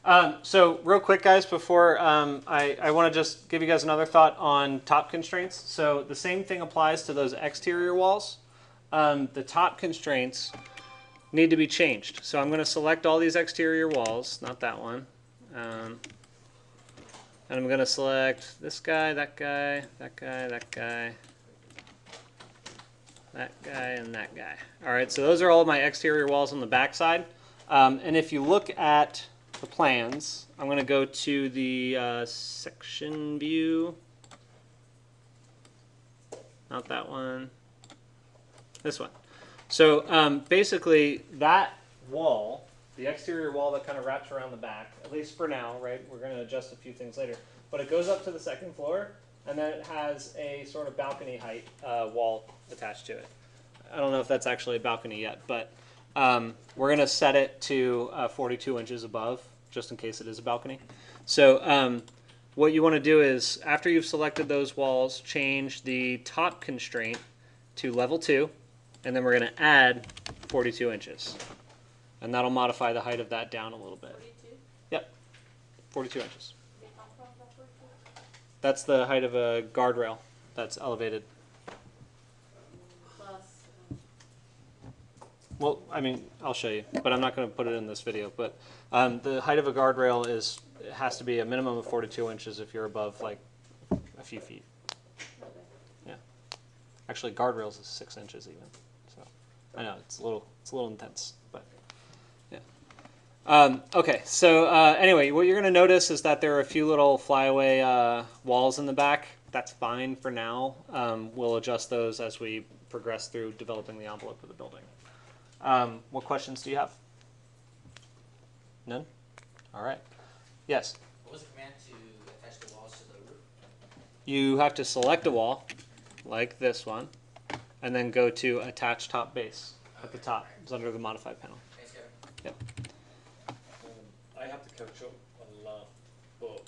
So real quick, guys, before I want to just give you guys another thought on top constraints. So the same thing applies to those exterior walls. The top constraints need to be changed. So I'm going to select all these exterior walls, not that one. And I'm going to select this guy, that guy, that guy, that guy, that guy, and that guy. All right, so those are all my exterior walls on the back side. And if you look at the plans, I'm going to go to the section view. Not that one. This one. So basically that wall, the exterior wall that kind of wraps around the back, at least for now, right? We're going to adjust a few things later. But it goes up to the second floor, and then it has a sort of balcony height wall attached to it. I don't know if that's actually a balcony yet, but we're going to set it to 42 inches above, just in case it is a balcony. So what you want to do is, after you've selected those walls, change the top constraint to level 2, and then we're going to add 42 inches. And that'll modify the height of that down a little bit. 42? Yep, 42 inches. That's the height of a guardrail that's elevated. Plus. Well, I mean, I'll show you, but I'm not going to put it in this video. But the height of a guardrail it has to be a minimum of 42 inches if you're above like a few feet. Okay. Yeah. Actually, guardrails is 6 inches even. So I know it's a little intense, but yeah. Okay, so anyway, what you're going to notice is that there are a few little flyaway walls in the back. That's fine for now. We'll adjust those as we progress through developing the envelope of the building. What questions do you have? None? All right. Yes? What was the command to attach the walls to the roof? You have to select a wall, like this one, and then go to Attach Top Base at the top. It's under the Modified panel. Thanks, Kevin. Yep. I have to catch up a lot, but